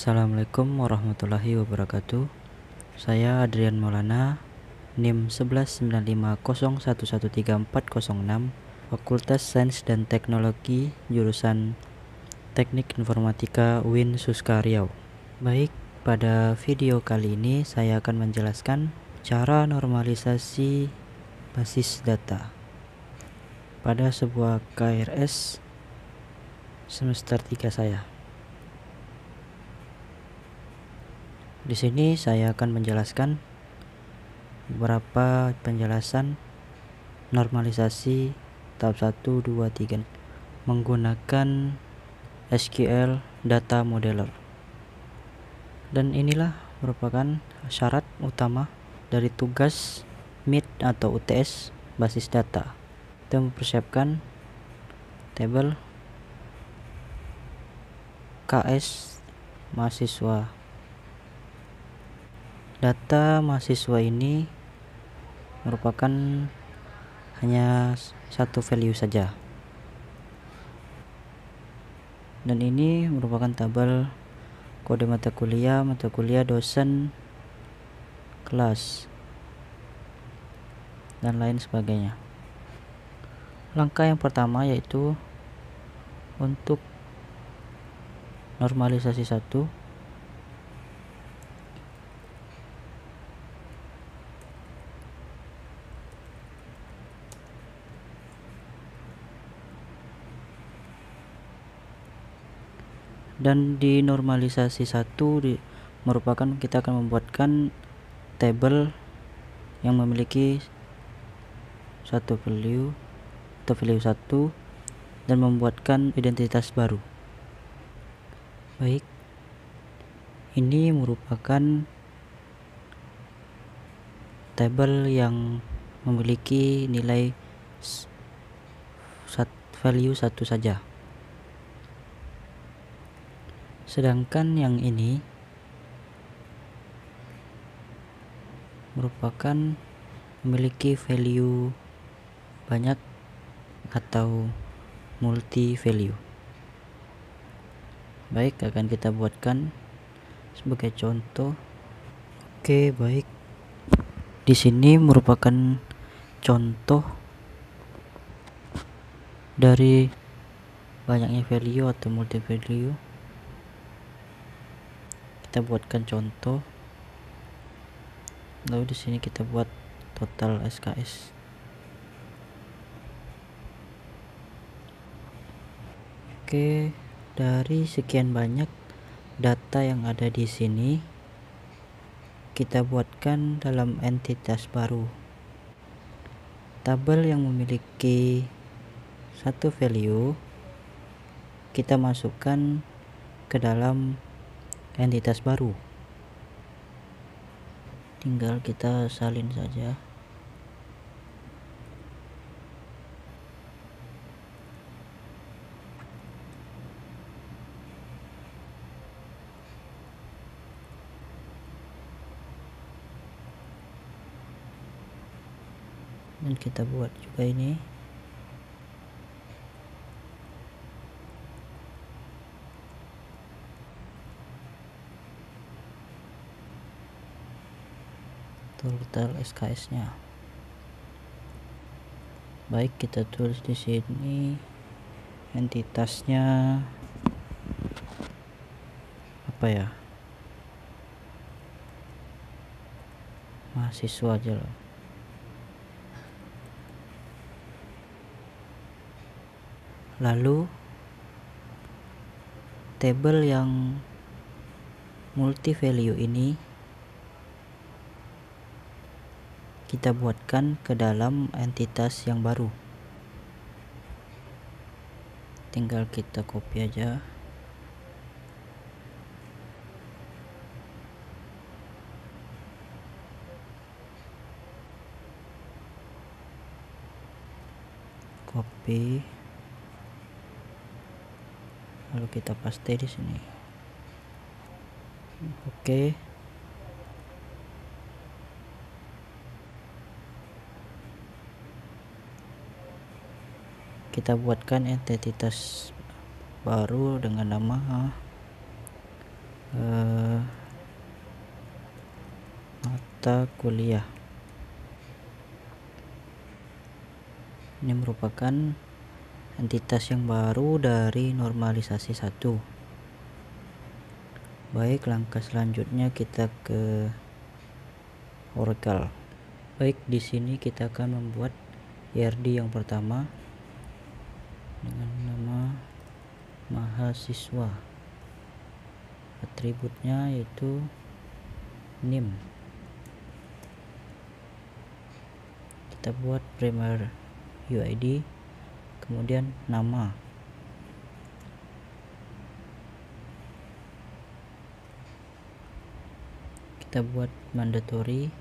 Assalamualaikum warahmatullahi wabarakatuh. Saya Adrian Maulana, NIM 119501134406, Fakultas Sains dan Teknologi, jurusan Teknik Informatika UIN Suska Riau. Baik, pada video kali ini saya akan menjelaskan cara normalisasi basis data pada sebuah KRS semester 3 saya. Di sini saya akan menjelaskan beberapa penjelasan normalisasi tahap 1, 2, 3 menggunakan SQL Data Modeler. Dan inilah merupakan syarat utama dari tugas MIT atau UTS basis data. Kita mempersiapkan tabel KS mahasiswa. Data mahasiswa ini merupakan hanya satu value saja, dan ini merupakan tabel kode mata kuliah, dosen, kelas, dan lain sebagainya. Langkah yang pertama yaitu untuk normalisasi 1, dan di normalisasi 1 merupakan kita akan membuatkan tabel yang memiliki satu value atau value 1 dan membuatkan identitas baru. Baik, ini merupakan tabel yang memiliki nilai value 1 saja. Sedangkan yang ini merupakan memiliki value banyak atau multi value. Baik, akan kita buatkan sebagai contoh. Oke, baik. Di sini merupakan contoh dari banyaknya value atau multi value. Kita buatkan contoh, lalu di sini kita buat total SKS. Oke, dari sekian banyak data yang ada di sini, kita buatkan dalam entitas baru. Tabel yang memiliki satu value kita masukkan ke dalam entitas baru. Tinggal kita salin saja. Dan kita buat juga ini. Total SKS-nya. Baik, kita tulis di sini entitasnya apa ya? Mahasiswa aja loh. Lalu tabel yang multi value ini kita buatkan ke dalam entitas yang baru. Tinggal kita copy aja. Copy. Lalu kita paste di sini. Oke. Kita buatkan entitas baru dengan nama mata kuliah. Ini merupakan entitas yang baru dari normalisasi 1. Baik, langkah selanjutnya kita ke Oracle. Baik, di sini kita akan membuat IRD yang pertama dengan nama mahasiswa. Atributnya yaitu NIM. Kita buat primary UID, kemudian nama. Kita buat mandatory.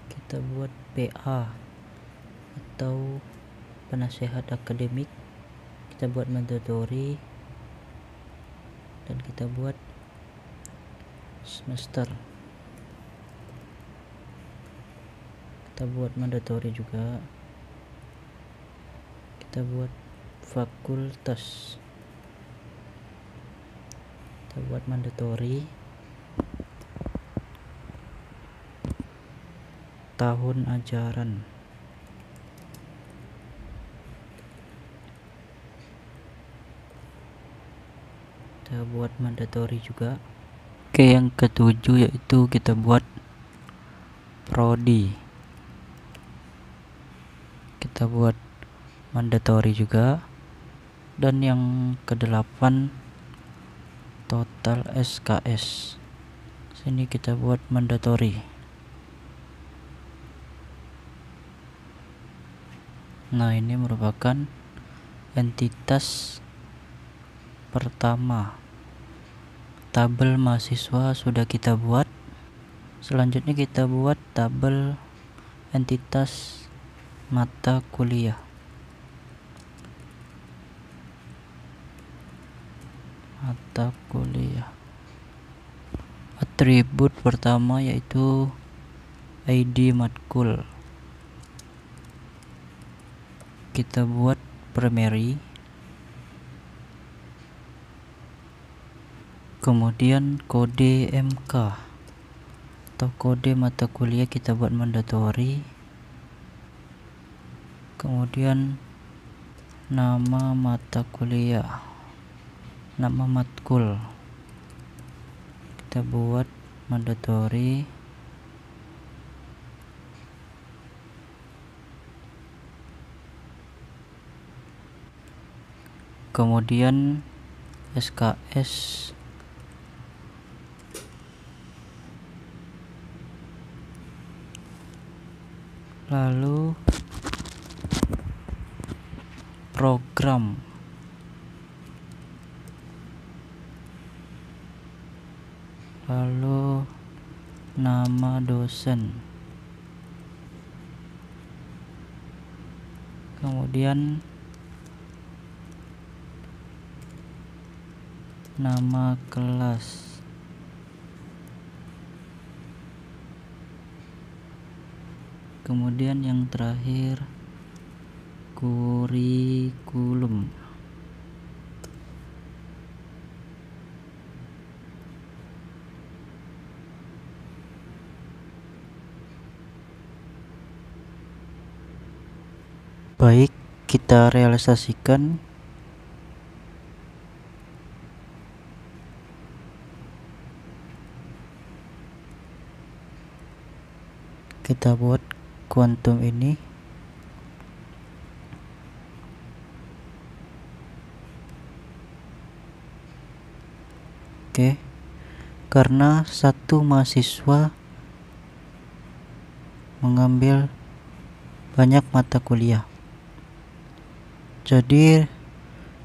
Kita buat PA atau penasehat akademik. Kita buat mandatory dan kita buat semester. Kita buat mandatory juga. Kita buat fakultas. Kita buat mandatory. Tahun ajaran. Kita buat mandatory juga. Oke, yang ketujuh yaitu kita buat prodi. Kita buat mandatory juga. Dan yang kedelapan total SKS. Sini kita buat mandatory. Nah, ini merupakan entitas pertama. Tabel mahasiswa sudah kita buat. Selanjutnya kita buat tabel entitas mata kuliah. Mata kuliah. Atribut pertama yaitu ID matkul. Kita buat primary. Kemudian kode MK atau kode mata kuliah kita buat mandatory. Kemudian nama mata kuliah, nama matkul kita buat mandatory. Kemudian SKS lalu program, lalu nama dosen, kemudian nama kelas, kemudian yang terakhir kurikulum. Baik, kita realisasikan. Kita buat kuantum ini. Oke, karena satu mahasiswa mengambil banyak mata kuliah, jadi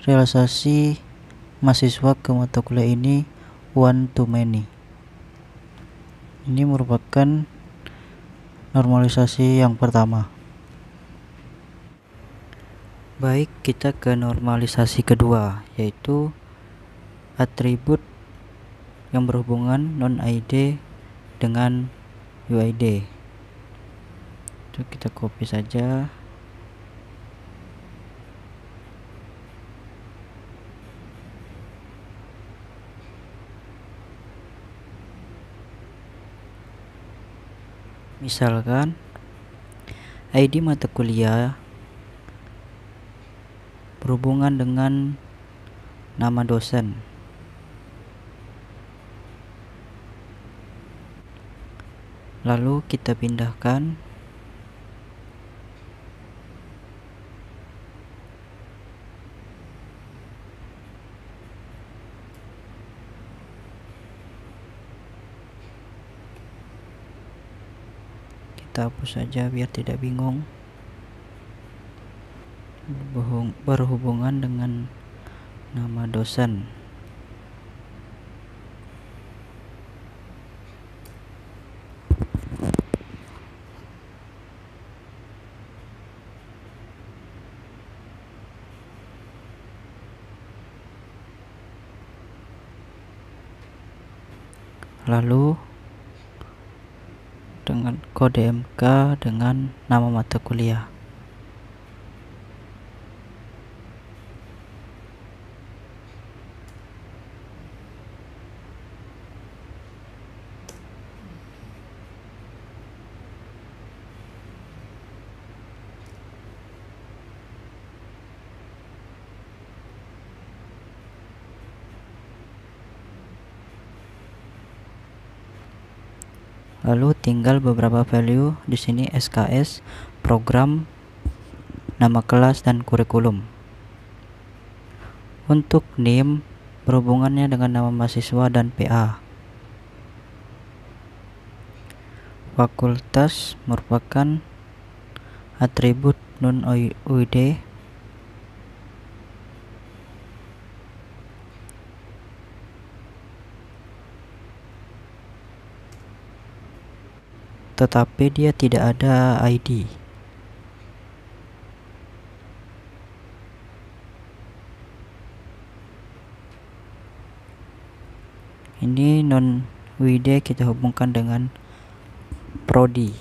realisasi mahasiswa ke mata kuliah ini one to many. Ini merupakan normalisasi yang pertama. Baik, kita ke normalisasi kedua, yaitu atribut yang berhubungan non-ID dengan UID. Itu kita copy saja. Misalkan ID mata kuliah berhubungan dengan nama dosen. Lalu kita pindahkan kita hapus saja biar tidak bingung. Berhubungan dengan nama dosen. Lalu dengan kode MK dengan nama mata kuliah. Lalu tinggal beberapa value di sini, SKS, program, nama kelas dan kurikulum. Untuk NIM berhubungannya dengan nama mahasiswa dan PA. Fakultas merupakan atribut non-UID. Tetapi dia tidak ada ID. Ini non-UID kita hubungkan dengan prodi.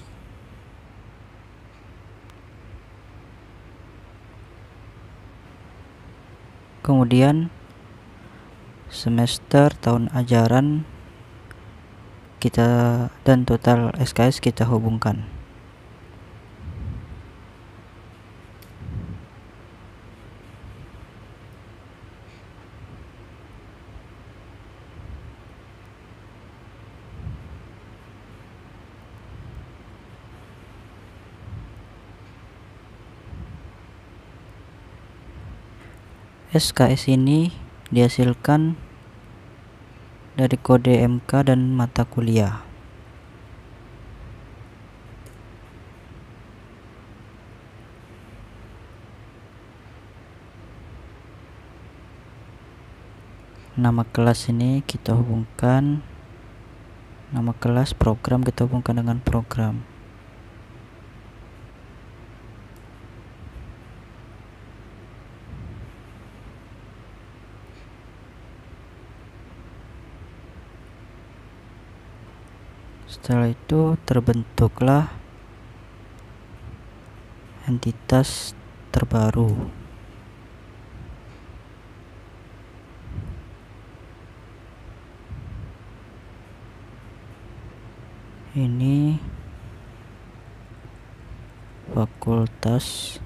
Kemudian semester, tahun ajaran kita dan total SKS kita hubungkan. SKS ini dihasilkan dari kode MK dan mata kuliah. Nama kelas ini kita hubungkan, nama kelas, program kita hubungkan dengan program. Setelah itu terbentuklah entitas terbaru. Ini fakultas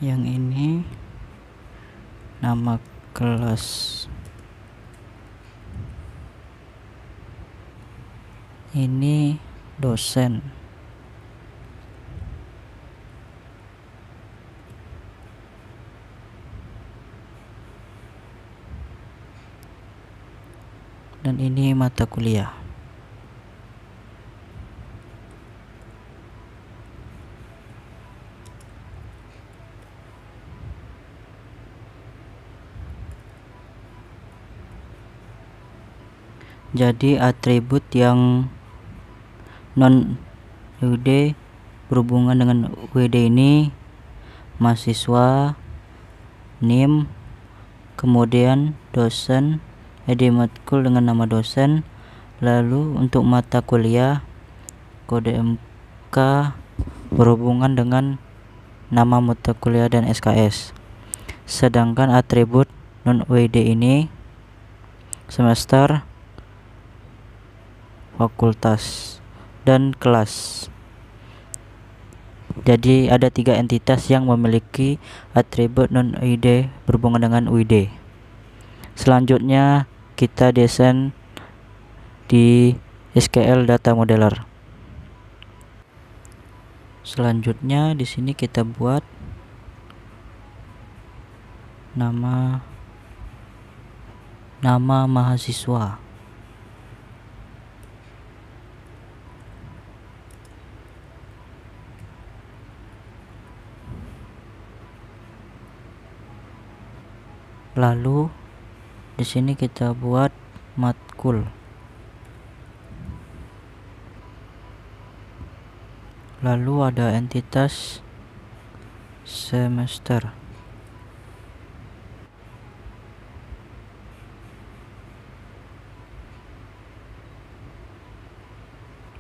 yang ini nama kelas, ini dosen, dan ini mata kuliah. Jadi atribut yang non UID berhubungan dengan UID ini mahasiswa, NIM, kemudian dosen, matkul dengan nama dosen, lalu untuk mata kuliah kode MK berhubungan dengan nama mata kuliah dan SKS. Sedangkan atribut non-UID ini semester, fakultas, dan kelas. Jadi ada 3 entitas yang memiliki atribut non-UID berhubungan dengan UID. Selanjutnya kita desain di SQL Data Modeler. Selanjutnya di sini kita buat nama mahasiswa. Lalu di sini kita buat matkul. Lalu ada entitas semester.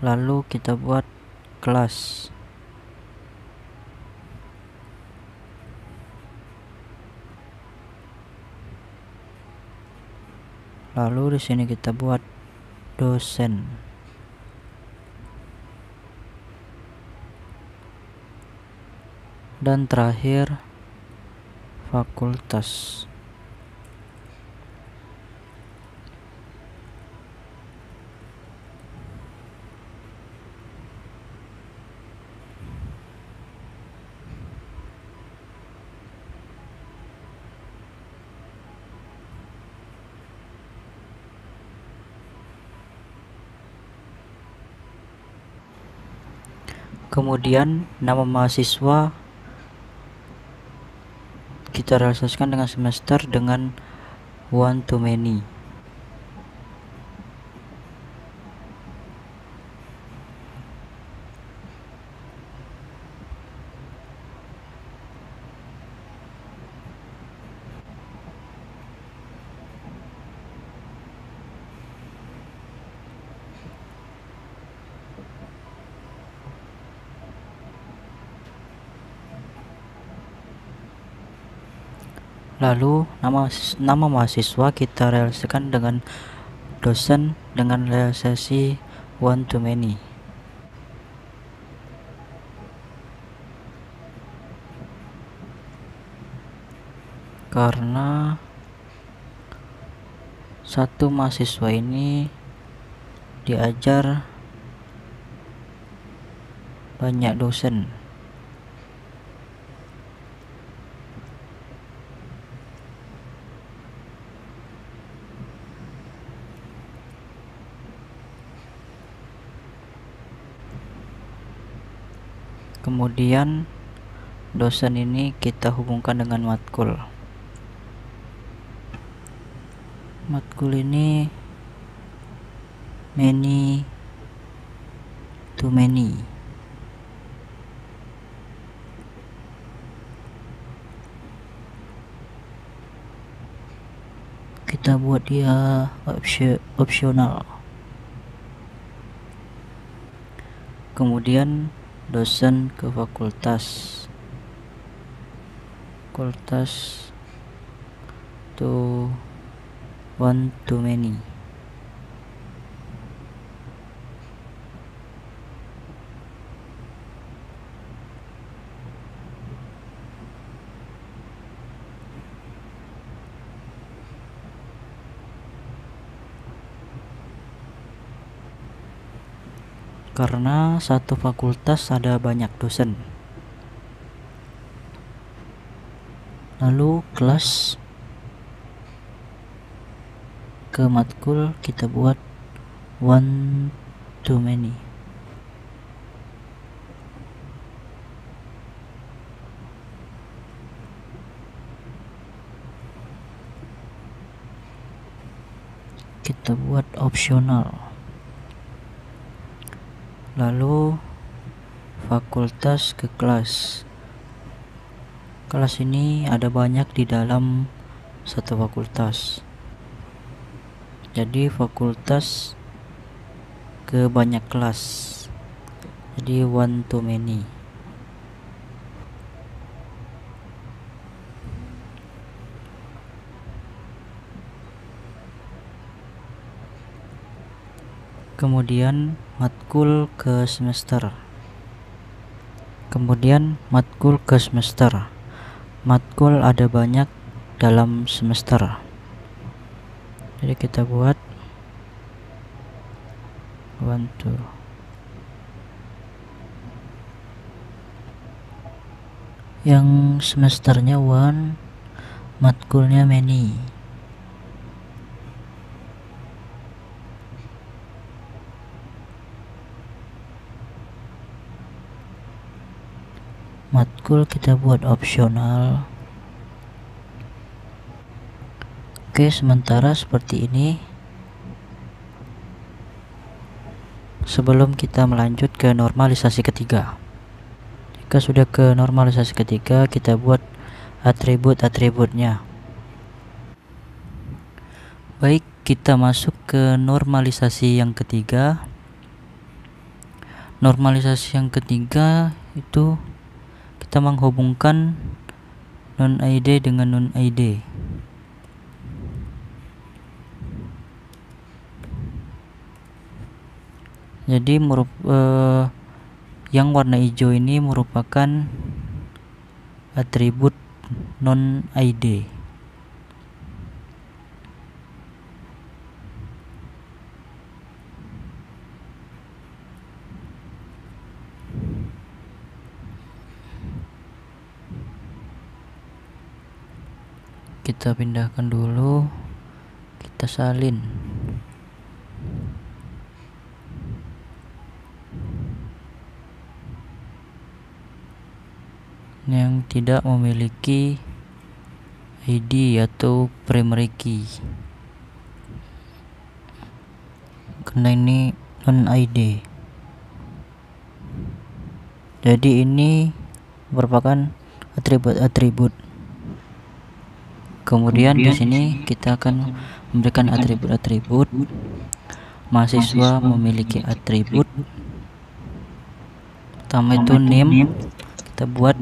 Lalu kita buat kelas. Lalu di sini kita buat dosen. Dan terakhir fakultas. Kemudian nama mahasiswa kita realisasikan dengan semester dengan one to many. Lalu nama mahasiswa kita realisasikan dengan dosen dengan realisasi one to many. Karena satu mahasiswa ini diajar banyak dosen. Kemudian dosen ini kita hubungkan dengan matkul. Matkul ini many to many. Kita buat dia opsional. Kemudian dosen ke fakultas to one to many. Karena satu fakultas ada banyak dosen. Lalu kelas ke matkul kita buat one to many. Kita buat opsional. Lalu fakultas ke kelas Kelas ini ada banyak di dalam satu fakultas, jadi fakultas ke banyak kelas, jadi one to many. Kemudian matkul ke semester. Matkul ada banyak dalam semester, jadi kita buat one two. Yang semesternya one, matkulnya many. Matkul kita buat opsional. Oke, sementara seperti ini. Sebelum kita melanjut ke normalisasi ketiga, jika sudah ke normalisasi ketiga, kita buat atribut-atributnya. Baik, kita masuk ke normalisasi yang ketiga. Normalisasi yang ketiga itu kita menghubungkan non-ID dengan non-ID. Jadi yang warna hijau ini merupakan atribut non-ID. Kita pindahkan dulu, kita salin. Yang tidak memiliki ID atau primary key, karena ini non-ID. Jadi ini merupakan atribut-atribut. Kemudian di sini kita akan memberikan atribut-atribut. Mahasiswa memiliki atribut. Pertama itu name, kita buat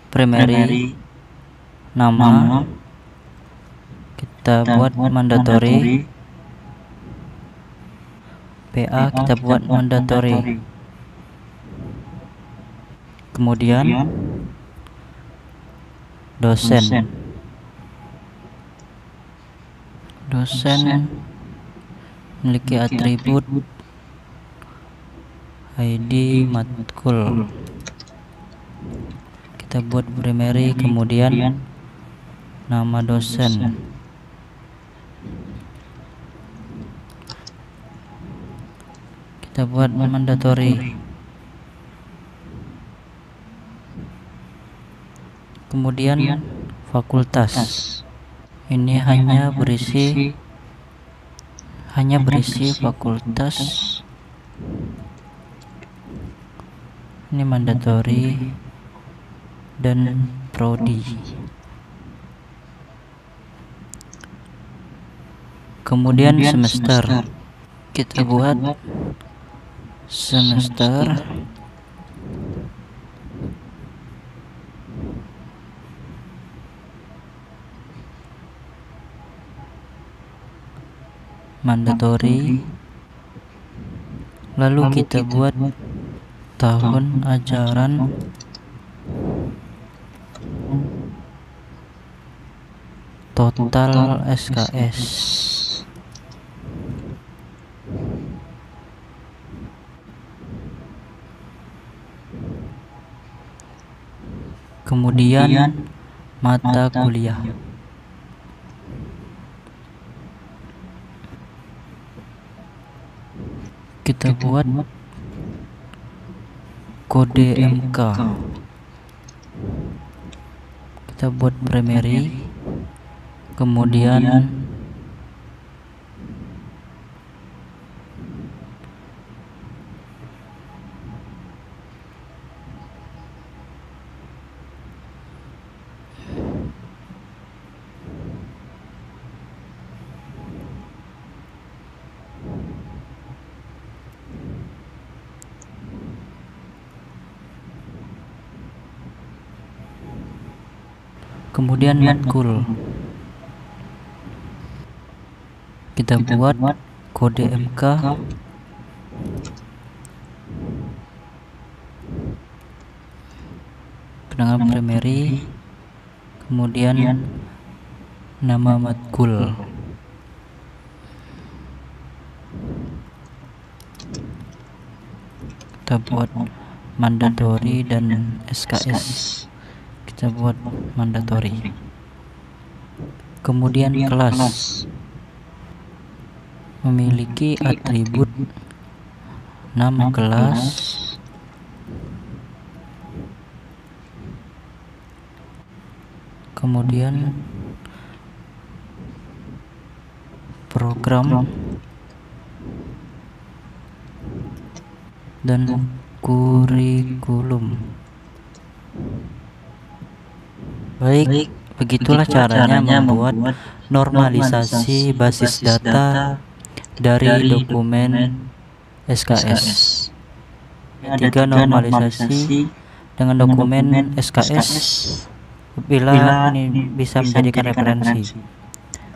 primary, nama, kita buat mandatory, PA kita buat mandatory. Kemudian dosen memiliki atribut ID matkul, kita buat primary, kemudian nama dosen. Kita buat mandatory. Kemudian fakultas. Ini hanya berisi fakultas. Ini mandatory dan prodi. Kemudian semester, kita buat semester. Mandatory. Lalu kita buat tahun ajaran. Total SKS. Kemudian mata kuliah. Kita buat kode MK. Kita buat primary, kemudian Kemudian matkul, kita buat kode MK dengan primary, kemudian nama matkul, kita buat mandatory, dan SKS kita buat mandatory. Kemudian kelas memiliki atribut nama kelas, kemudian program, dan kurikulum. Baik, begitulah caranya membuat normalisasi basis data dari dokumen SKS. Tiga, normalisasi dengan dokumen SKS bila ini bisa menjadikan referensi.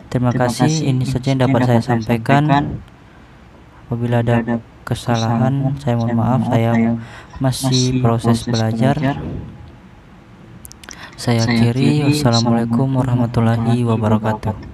Terima kasih, ini saja yang dapat saya sampaikan. Apabila ada kesalahan, saya mohon maaf, saya masih proses belajar. Saya akhiri, wassalamualaikum warahmatullahi wabarakatuh.